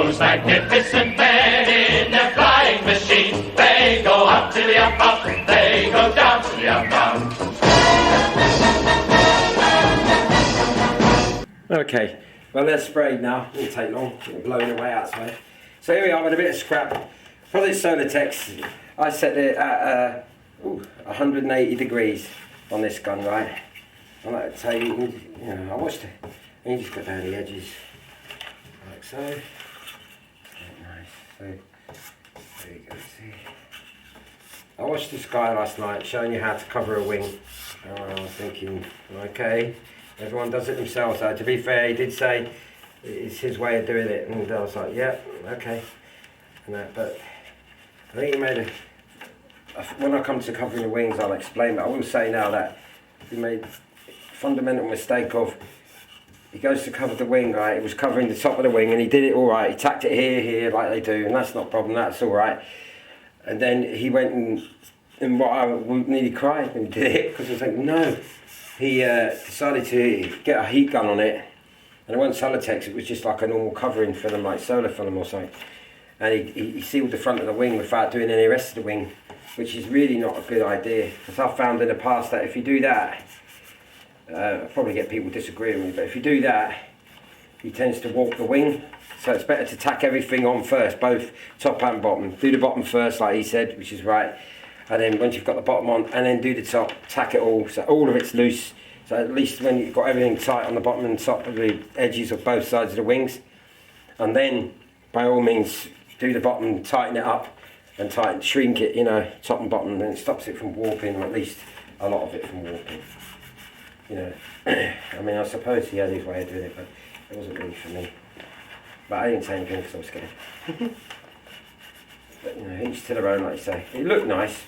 those magnificent men in their flying machines. They go up to the up, up, they go down to the up, down. Okay, well they're sprayed now, it won't take long, it'll blow away outside. So here we are with a bit of scrap. For this Solartex, I set it at 180 degrees on this gun, right? I like to tell you, I watched it, and you just got down the edges, like so. Nice, so there you go, see. I watched this guy last night showing you how to cover a wing, and I was thinking, okay, everyone does it themselves. To be fair, he did say it's his way of doing it, and I was like, yeah, okay. And that, but I think he made when I come to covering the wings, I'll explain, but I will say now that he made a fundamental mistake of, he goes to cover the wing, right, he was covering the top of the wing, and he did it all right, he tacked it here, like they do, and that's not a problem, that's all right. And then he went and what I nearly cried when he did it, because I was thinking, no. He decided to get a heat gun on it, and it wasn't Solartex, it was just like a normal covering film, like solar film or something. And he sealed the front of the wing without doing any rest of the wing, which is really not a good idea. Because I've found in the past that if you do that, I'll probably get people disagreeing with me, but if you do that, he tends to warp the wing. So it's better to tack everything on first, both top and bottom. Do the bottom first, like he said, which is right. And then once you've got the bottom on, and then do the top, tack it all, so all of it's loose. So at least when you've got everything tight on the bottom and top of the edges of both sides of the wings. And then, by all means, do the bottom, tighten it up, and shrink it, top and bottom, and it stops it from warping, or at least a lot of it from warping. I mean, I suppose he had his way of doing it, but it wasn't really for me. But I didn't say anything because I was scared. But each to their own, like you say. It looked nice,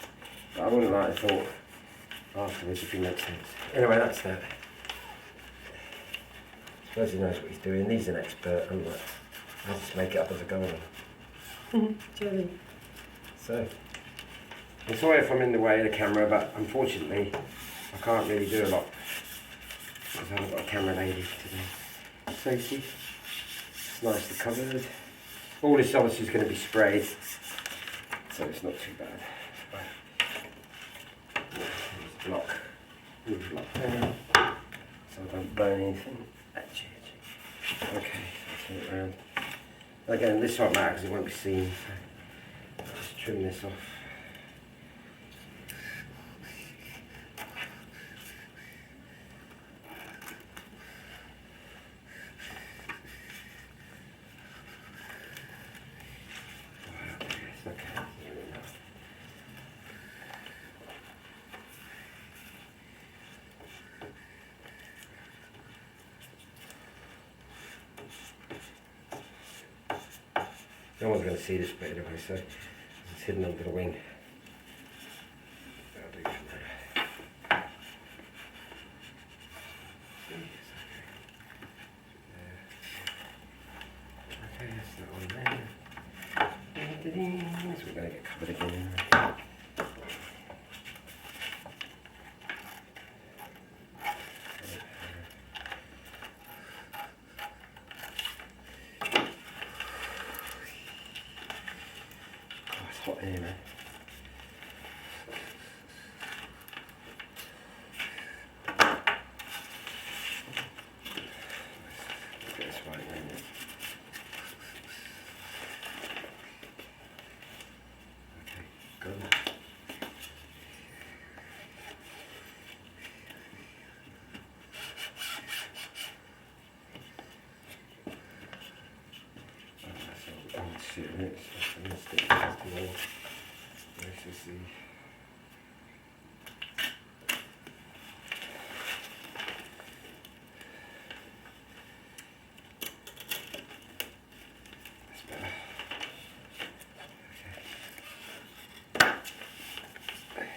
but I wouldn't like to thought afterwards if it makes sense. Anyway, that's that. I suppose he knows what he's doing. He's an expert, and I'll just make it up as I go along. Jelly. So, I'm sorry if I'm in the way of the camera, but unfortunately, I can't really do a lot because I haven't got a camera lady today. So, see, it's nicely covered. All this obviously is going to be sprayed, so it's not too bad. Block there, so I don't burn anything. Okay, let's turn it around. Again, this won't matter because it won't be seen, so I'll just trim this off. No one's going to see this bit anyway, so it's hidden under the wing. That'll do for now. Okay, that's that one there. So we're going to get covered again. Hot in here, man. Get this right in there. Okay, go. Shit, next. I'm gonna stick this to the wall. Let's just see. That's better. Okay.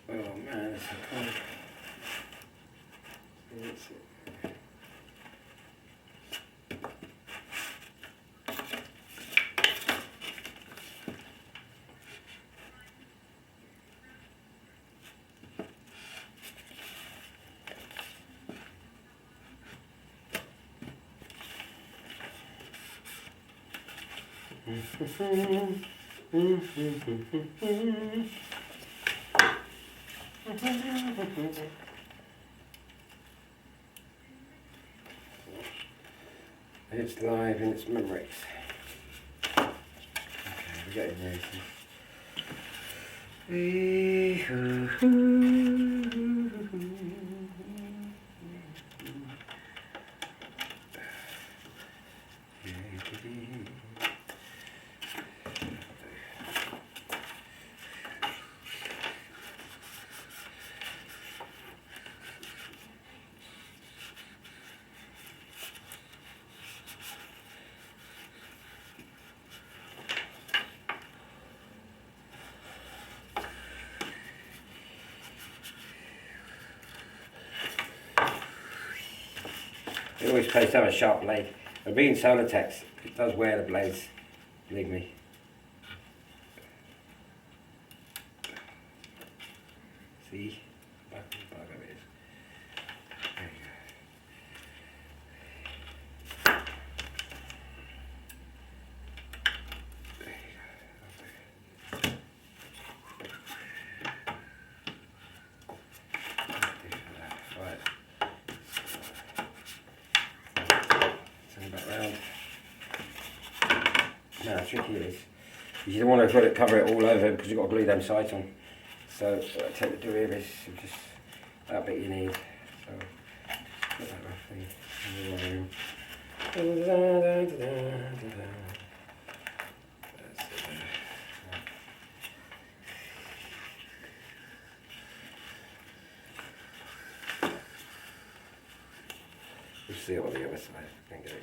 Oh man, it's so cold. That's it. It's live in its memories. Okay, we're getting there. It always pays to have a sharp blade. But being Solatex, it does wear the blades, believe me. See? Back of the bug of it is. There you go. There you go. Right. Back round. Now the trick is you don't want to cover it all over because you've got to glue them sides on. So take the derivatives, just that bit you need. So put that roughly in the room. We'll see it on the other side. Can't get it in.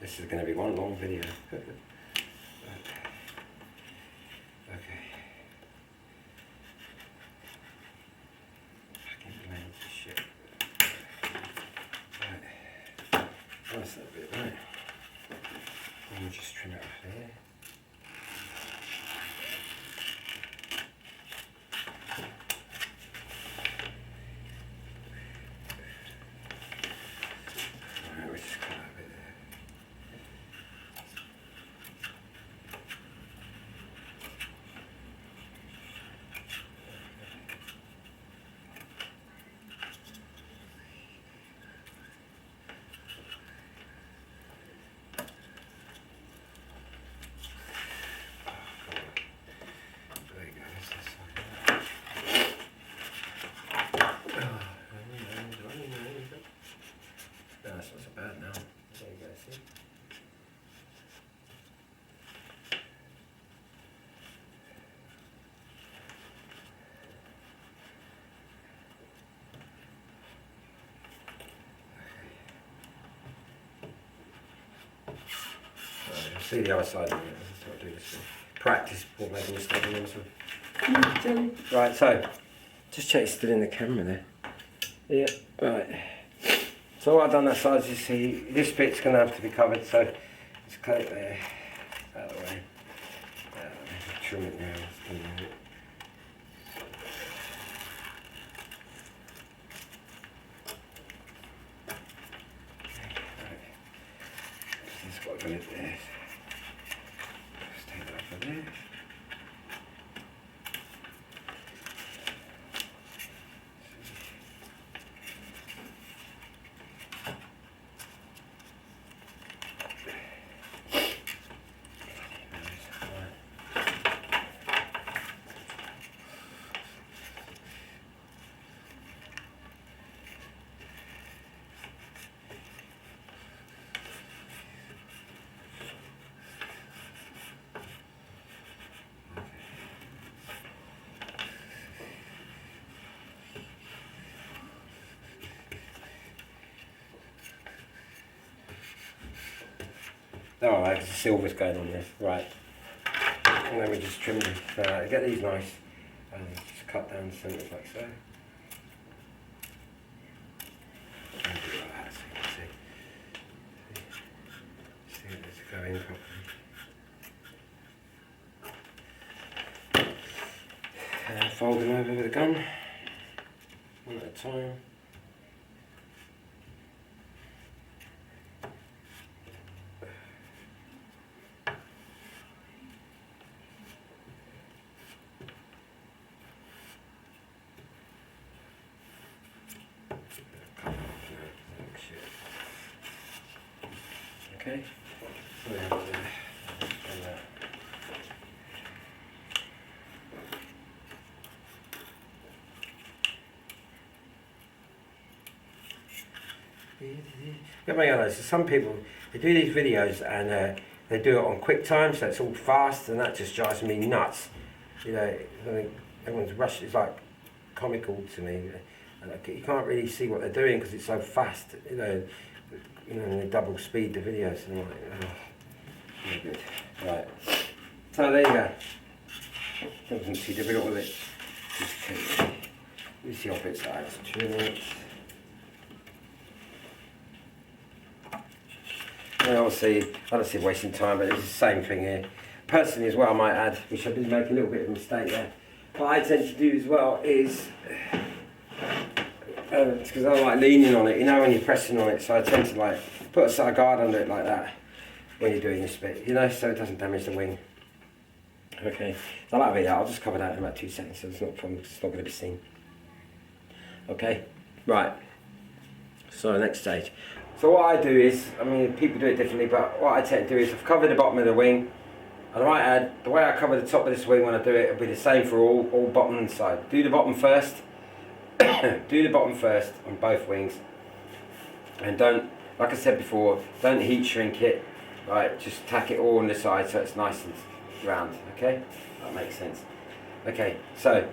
This is going to be one long video. Okay. Fucking blades of shit. Right. That's that bit, right. And we'll just trim it off there. See the other side of it. That's what I do this. Practice before making a mistake on this one. Right, so just check it's still in the camera there. Yeah, right. So what I've done that side, as you see, this bit's going to have to be covered, so let's cut it there, out of the way. Trim it now. It's got to go in there. Let's take that off of there. Alright, because the silver's going on there. Right. And then we just trim them. Get these nice and just cut down the centres like so. And do it like that so you can see it to go in properly. And fold them over with a gun, one at a time. Okay. Got my others. So some people they do these videos and they do it on quick time, so it's all fast, and that just drives me nuts. You know, I think everyone's rush is like comical to me. And you can't really see what they're doing because it's so fast. You know, and they double speed the videos, and I'm like, oh, no good. Right. So there you go. You can see the middle of it. Just use the opposite side. 2 minutes. And obviously, I don't see wasting time, but it's the same thing here. Personally as well, I might add, which I did make a little bit of a mistake there. What I tend to do as well is, it's because I like leaning on it, you know, when you're pressing on it, so I tend to like put a side of guard under it like that when you're doing this bit, you know, so it doesn't damage the wing. Okay, so I like that, I'll just cover that in about 2 seconds, so it's not a problem, it's not going to be seen. Okay, right, so next stage. So what I do is, I mean people do it differently, but what I tend to do is I've covered the bottom of the wing, and I might add, the way I cover the top of this wing when I do it, it'll be the same for all bottom and side. Do the bottom first, do the bottom first on both wings, and don't, like I said before, don't heat shrink it, right, just tack it all on the side so it's nice and round, okay, that makes sense. Okay, so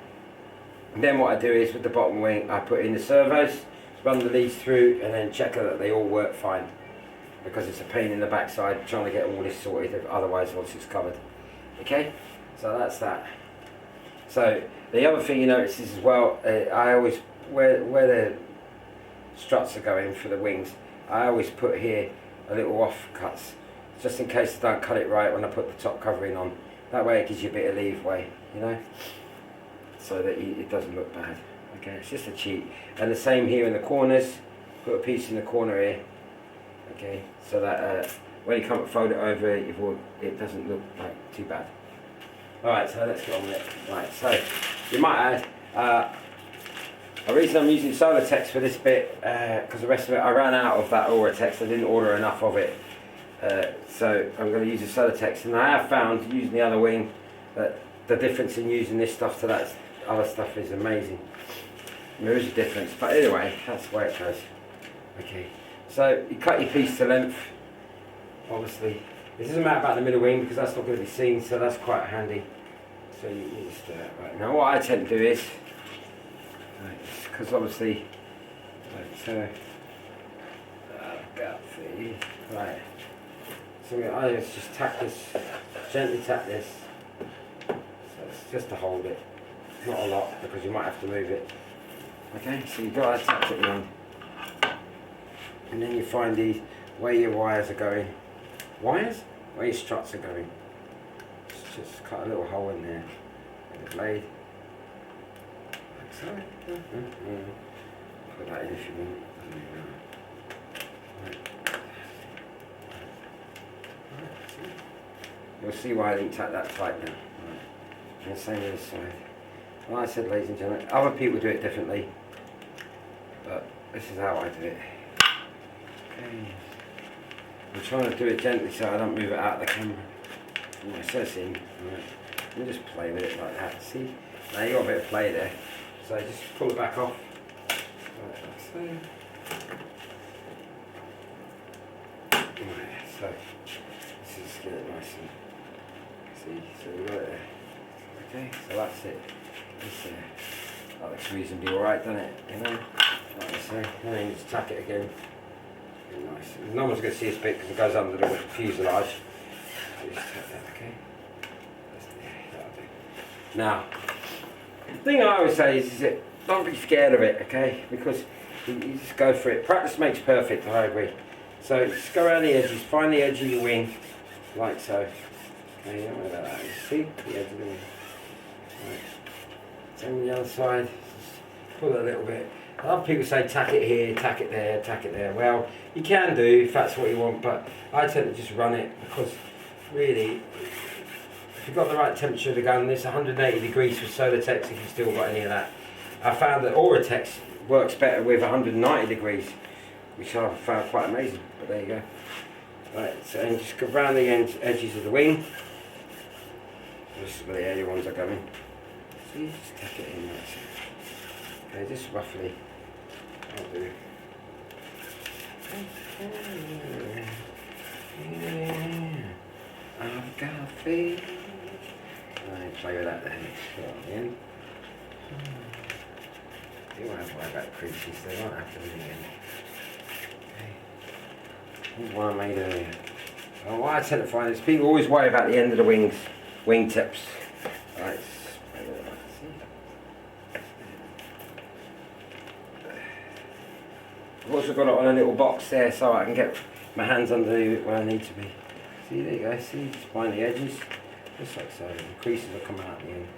then what I do is with the bottom wing I put in the servos, run the leads through, and then check that they all work fine, because it's a pain in the backside trying to get all this sorted, otherwise once it's covered. Okay, so that's that. So the other thing you notice is as well, I always, where the struts are going for the wings, I always put here a little off cuts, just in case I don't cut it right when I put the top covering on. That way it gives you a bit of leeway, you know, so that it doesn't look bad. Okay, it's just a cheat. And the same here in the corners, put a piece in the corner here, okay, so that when you come and fold it over, it doesn't look like too bad. Alright, so let's get on with it. Right, so you might add, the reason I'm using Solatex for this bit, because the rest of it, I ran out of that Oratex, I didn't order enough of it, so I'm going to use the Solatex, and I have found, using the other wing, that the difference in using this stuff to that other stuff is amazing. There is a difference, but anyway, that's the way it goes. Okay, so you cut your piece to length, obviously. It doesn't matter about the middle wing because that's not going to be seen, so that's quite handy. So you just do it. Right, now what I tend to do is, because obviously, right, so I just tap this, gently tap this, so it's just to hold it, not a lot because you might have to move it. Okay, so you've got to tap it in, and then you find these, where your wires are going. Wires? Where your struts are going. Just cut a little hole in there with the blade. Like so. Put that in if you want. You'll see why I didn't tap that tight now. Right. And the same with this side. Like I said, ladies and gentlemen, other people do it differently, but this is how I do it. Okay. I'm trying to do it gently so I don't move it out of the camera. My in. Right. You just play with it like that. See? Now you got a bit of play there. So just pull it back off. Like so. Right, so this is get it nice and see, so you got it there. Okay, so that's it. This that looks reasonably alright, doesn't it? You know? Like I say. And then you just tack it again. Nice. No one's going to see this bit because it goes under the fuselage. So just tap that, okay? That's there. Now, the thing I always say is that don't be scared of it, okay? Because you just go for it. Practice makes perfect, I agree. So just go around the edges, find the edge of your wing, like so. Okay, don't worry about that. You see the edge of the wing. Right. Same on the other side. Just pull it a little bit. A lot of people say tack it here, tack it there, tack it there. Well, you can do if that's what you want, but I tend to just run it because really, if you've got the right temperature of the gun, this 180 degrees for Solatex if you've still got any of that. I found that Auratex works better with 190 degrees, which I found quite amazing, but there you go. Right, so and just go around the edges of the wing. This is where the early ones are going. So you just tack it in like so. Okay, just roughly. I'll do. I've got faith. Right, play with that then. Again. You won't have to worry about creases, they won't have to do it again. Okay. Here's one I made earlier. Oh, what I tend to find is people always worry about the end of the wings, wing tips. Right, I've also got it on a little box there so I can get my hands under it where I need to be. See, there you go, see, just find the edges, just like so, the creases will come out at the end.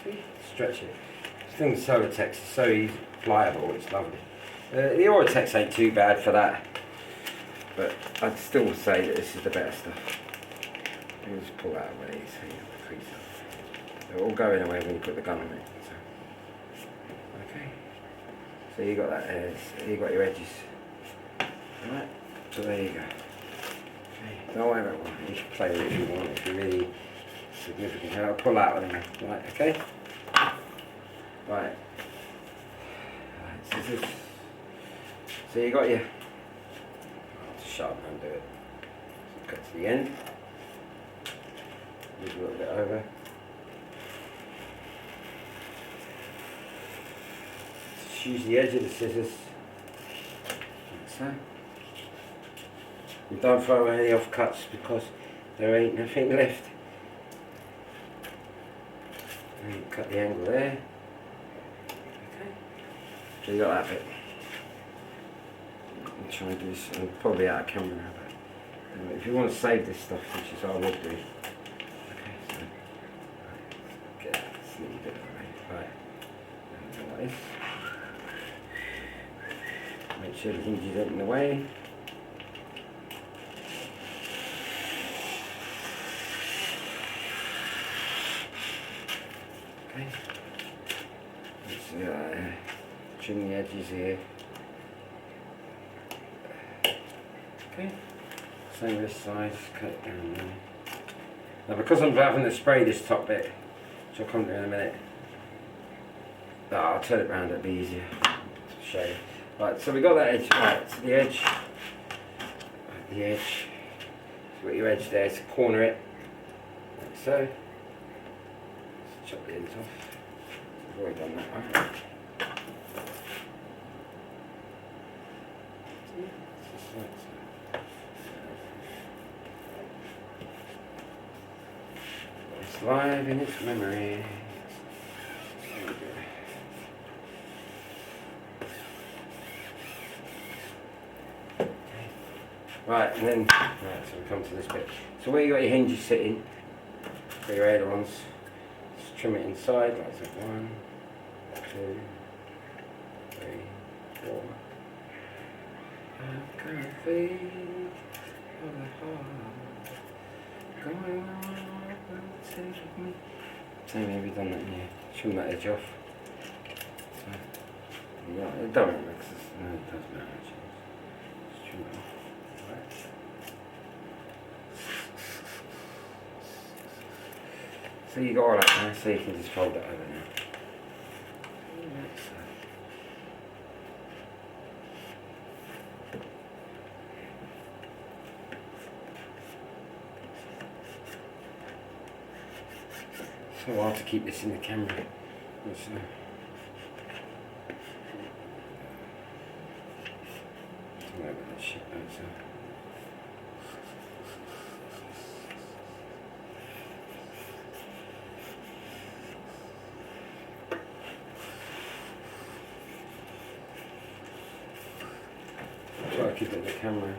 See, stretch it. This thing's Solatex, it's so easy, pliable, it's lovely. The Auratex ain't too bad for that, but I'd still say that this is the better stuff. Let me just pull that away so you have the creases. They're all going away when you put the gun on it. So. Okay. So you got that there, so you got your edges. Alright, so there you go. Okay, don't worry about one, you can play with it if you want, if you're really significant. I'll pull out with them. Right, okay? Right. So you got your. I'll just sharpen and do it. So cut to the end. Move a little bit over. Just use the edge of the scissors. Like so. And don't throw away any offcuts because there ain't nothing left. And you cut the angle there. Okay. So you got that bit. I'm trying to do this, I'm probably out of camera now, but if you want to save this stuff, which is I would do. Okay, so get that sneaky bit away. Right. Like this. Make sure the hinges aren't in the way. Okay. Let's trim the edges here. Okay, same this size, cut it down there. Now because I'm having to spray this top bit, which I'll come to in a minute, I'll turn it round, it'll be easier to show you. Right, so we got that edge, right, to the edge, right, the edge, so got your edge there to corner it, like so. Let's chop the ends off, I've already done that, right. It's live in its memory. Right, and then, right, so we come to this bit. So where you got your hinges sitting, for your ailerons, just trim it inside, like that. 1, 2, 3, 4. I've got a faith of the heart going on. So maybe done that in here. Trim that edge off. So, yeah, it don't matter because no, it does matter actually. Just trim it off. Right. So you got all that now, so you can just fold that over now. Like so. So hard to keep this in the camera. Don't worry about that shit. keep it in the camera.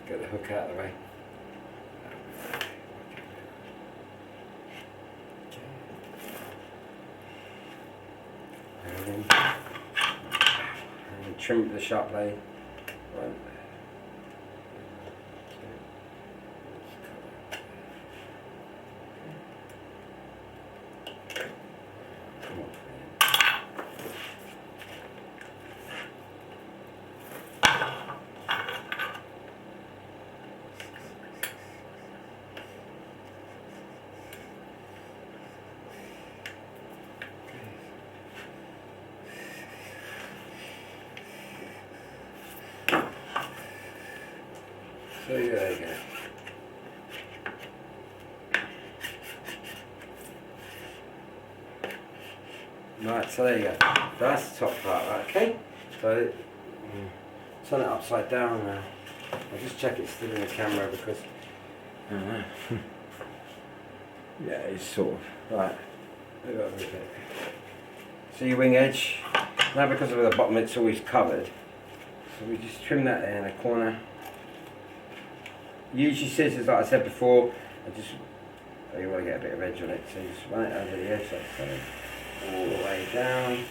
Get the hook out of the way. And trim with the sharp blade. Right. Come on. So there you go. Right, so there you go. That's the top part, right, okay? So turn it upside down now. I'll just check it's still in the camera because I don't know. Yeah, it's sort of right. See your wing edge? Now because of the bottom it's always covered. So we just trim that there in the corner. Use your scissors like I said before. You want to get a bit of edge on it, so you just run it over the edge like so. All the way down.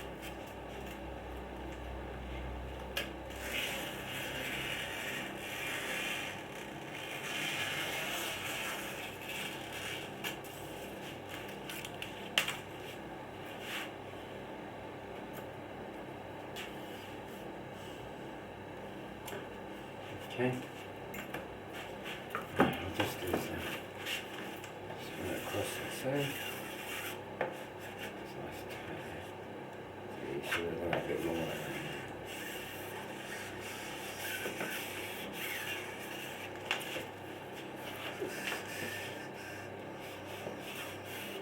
Okay. I'll just do this now. Just run it across the side. It's nice and tight. You should have done a bit more.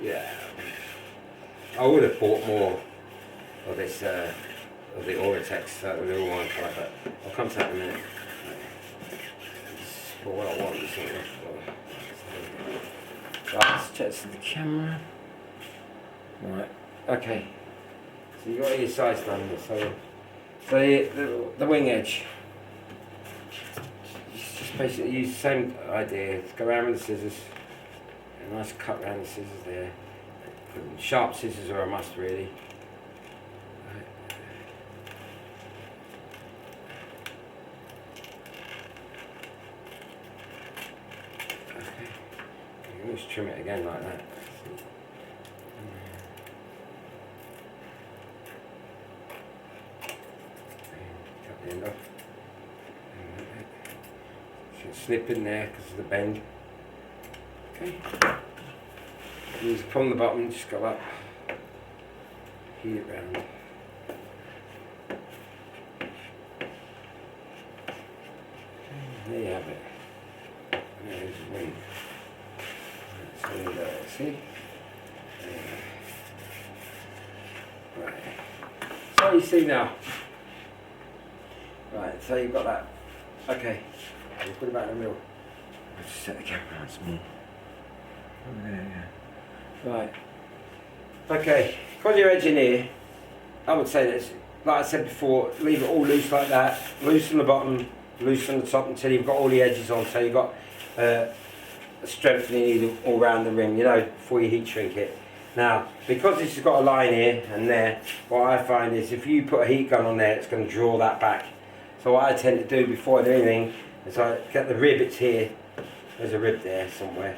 Yeah. I would have bought more of this of the Oratex with all one colour, but I'll come to that in a minute. For what I want, right, let's check this to the camera. Right, okay. So you got your size done. So the wing edge. Just basically use the same idea. Just go around with the scissors. A nice cut around the scissors there. Sharp scissors are a must, really. Just trim it again like that. Cut the end off. Should snip in there because of the bend. Okay. And from the bottom, just go up, heat it round. There you have it. There's the wing. See? Right. So you see now. Right, so you've got that. Okay. We'll put it back in the middle. I'll just set the camera out some more. Right. Okay. Got your edge in here. I would say this, like I said before, leave it all loose like that. Loosen the bottom, loosen the top until you've got all the edges on. So you've got strengthening needle all around the rim, you know, before you heat shrink it. Now, because this has got a line here and there, what I find is if you put a heat gun on there, it's going to draw that back. So what I tend to do before I do anything is I get the rib, it's here, there's a rib there somewhere,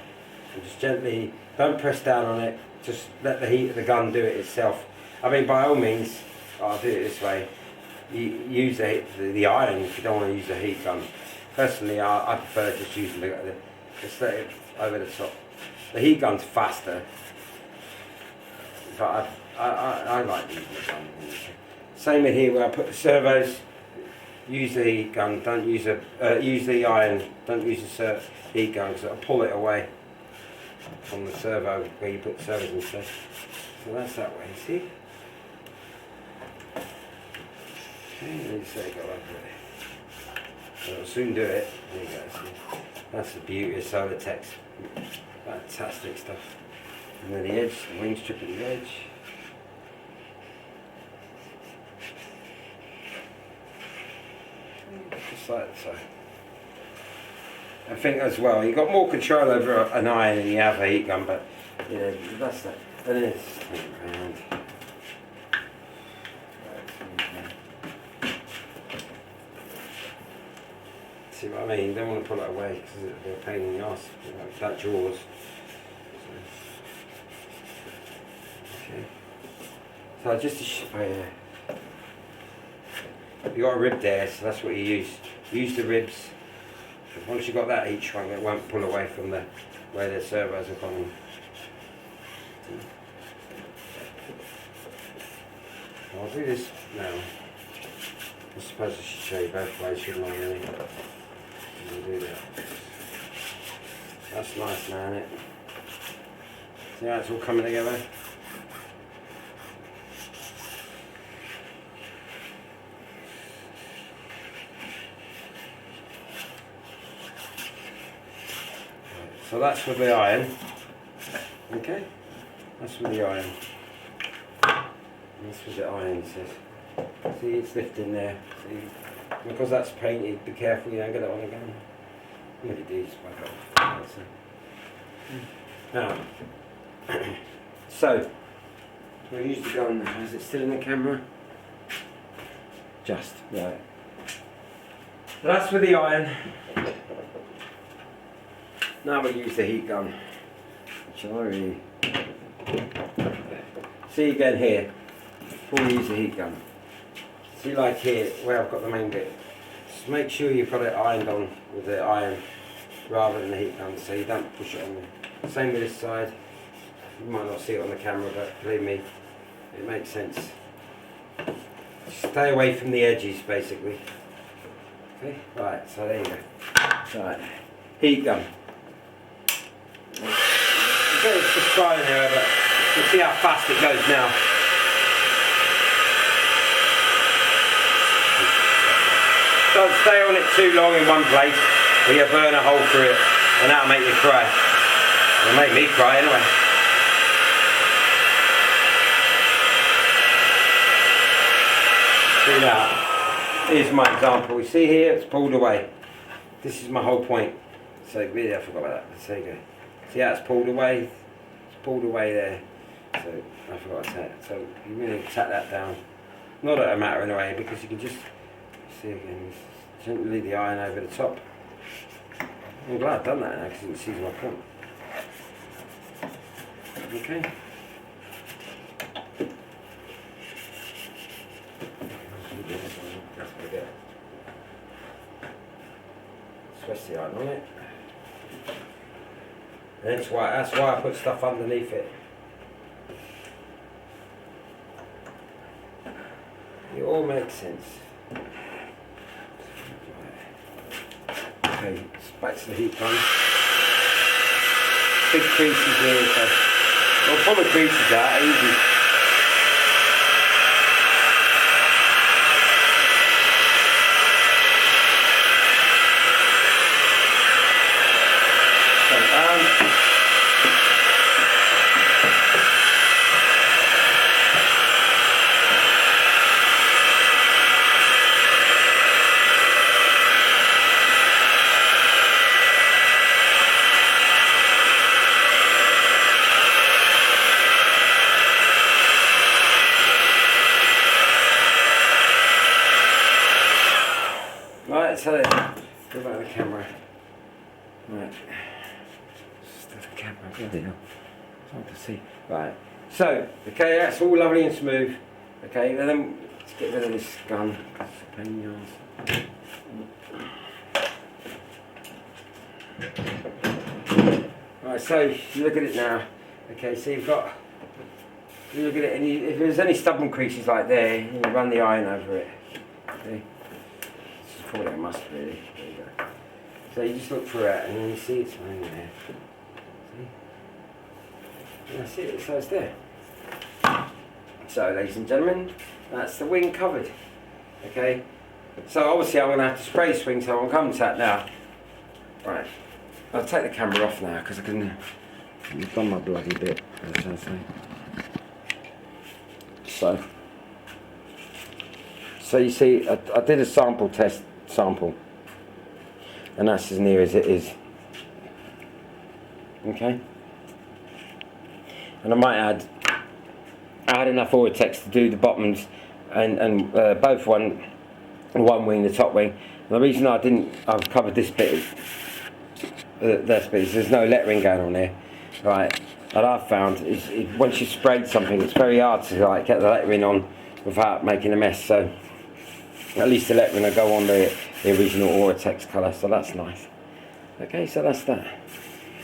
and just gently, don't press down on it, just let the heat of the gun do it itself. I mean, by all means, I'll do it this way, you use the iron if you don't want to use the heat gun. Personally, I prefer just using just let it over the top. The heat gun's faster, but I like using the gun. Same in here where I put the servos. Use the heat gun. Don't use use the iron. Don't use the heat gun because it'll pull it away from the servo where you put the servos and stuff. So that's that way. See? Okay, just let it go over it. It'll soon do it. There you go. See? That's the beauty of solar text. Fantastic stuff. And then the edge, the wing strip at the edge. Just like so. I think as well, you've got more control over an iron than you have a heat gun, but yeah, that's that. And then it's around. See what I mean? You don't want to pull it away because it'll be a pain in the arse. That jaws. Okay. So just to show you, you got a rib there, so that's what you use. Use the ribs. Once you've got that heat shrunk, it won't pull away from the where the servos are coming. I'll do this now. I suppose I should show you both ways, shouldn't I, really? I'll do that. That's nice now, isn't it? See how it's all coming together? So that's with the iron. Okay? That's with the iron. That's with the iron, says. See, it's lifting there. See? Because that's painted, be careful you don't get it on again. Really do, just back up. Now, so, we'll use the gun now. Is it still in the camera? Just, right. So that's with the iron. Now we'll use the heat gun. Shall I really? See again here, before we use the heat gun. See like here, where I've got the main bit. Just make sure you've got it ironed on with the iron rather than the heat gun, so you don't push it on there. Same with this side. You might not see it on the camera, but believe me, it makes sense. Stay away from the edges, basically. Okay, right, so there you go. Right, heat gun. It's just trial and error, but you'll see how fast it goes now. Don't stay on it too long in one place, or you burn a hole through it, and that'll make you cry. It'll make me cry anyway. See that? Here's my example. You see here, it's pulled away. This is my whole point. So really, I forgot about that. There you go. See how it's pulled away? It's pulled away there. So I forgot to say it. So you really tap that down. Not that it matter anyway, because you can just see again. Gently leave the iron over the top. I'm glad I've done that now because you can see my point. Okay. Press the iron on it. And that's why I put stuff underneath it. It all makes sense. Okay, back to the heat gun. Big creases here, so we'll pull the creases out easy. Right, so go back to the camera. Right. Just the camera, bloody hell. It's hard to see. Right. So, okay, that's all lovely and smooth. Okay, and then let's get rid of this gun. It's a pain in the arse. Right, so you look at it now. Okay, so you look at it, and if there's any stubborn creases like there, you run the iron over it. Okay. Call it a must, really. There you go. So you just look through it and then you see it's running there. See? And that's it, so it's there. So ladies and gentlemen, that's the wing covered. Okay, so obviously I'm going to have to spray swing, so I'm coming to that now. Right, I'll take the camera off now because I've done my bloody bit, as I say. So you see, I did a sample, and that's as near as it is. Okay, and I might add enough Vortex to do the bottoms and both one wing, the top wing. And the reason I've covered this bit, this bit, is there's no lettering going on there, right? That I've found is once you sprayed something, it's very hard to like get the lettering on without making a mess. So at least the lettering will go on the original Vortex colour, so that's nice. Okay, so that's that.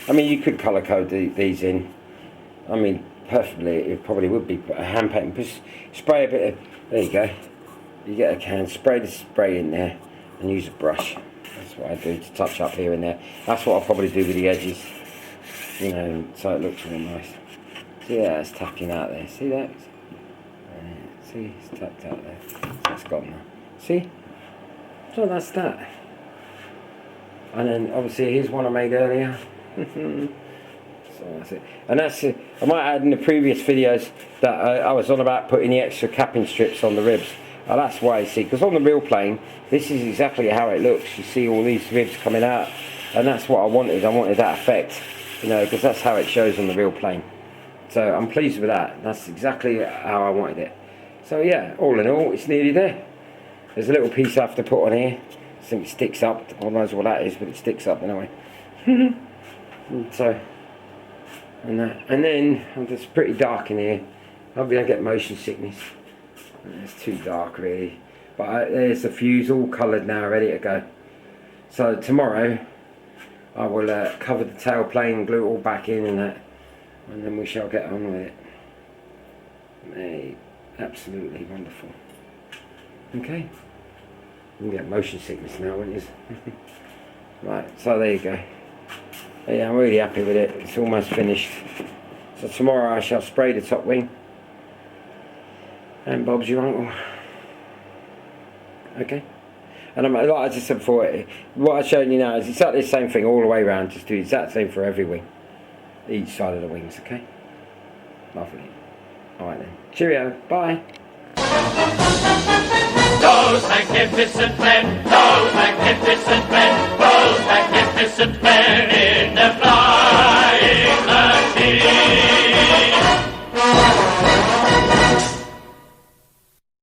I mean, you could colour code these in. I mean, perfectly, it probably would be a hand paint. Just spray a bit of, there you go. You get a can, spray the spray in there, and use a brush. That's what I do to touch up here and there. That's what I'll probably do with the edges, you know, so it looks real nice. See that, it's tucking out there. See that? See, it's tucked out there. That's gone now. See? So that's that. And then obviously here's one I made earlier. So that's it. And that's it. I might add in the previous videos that I was on about putting the extra capping strips on the ribs. Oh, that's why you see, because on the real plane, this is exactly how it looks. You see all these ribs coming out, and that's what I wanted. I wanted that effect, you know, because that's how it shows on the real plane. So I'm pleased with that. That's exactly how I wanted it. So yeah, all in all, it's nearly there. There's a little piece I have to put on here. I think it sticks up. God knows what that is, but it sticks up anyway. So, and then it's pretty dark in here. Hopefully I get motion sickness. It's too dark really. But there's the fuse all coloured now, ready to go. So tomorrow I will cover the tail plane, glue it all back in and that, and then we shall get on with it. Absolutely wonderful. Okay. You can get motion sickness now, won't you? Right, so there you go. Yeah, I'm really happy with it. It's almost finished. So tomorrow I shall spray the top wing. And Bob's your uncle. Okay? And like I just said before, what I've shown you now is exactly the same thing all the way around. Just do the exact same for every wing. Each side of the wings, okay? Lovely. Alright then. Cheerio. Bye. Those magnificent men, those magnificent men, those magnificent men.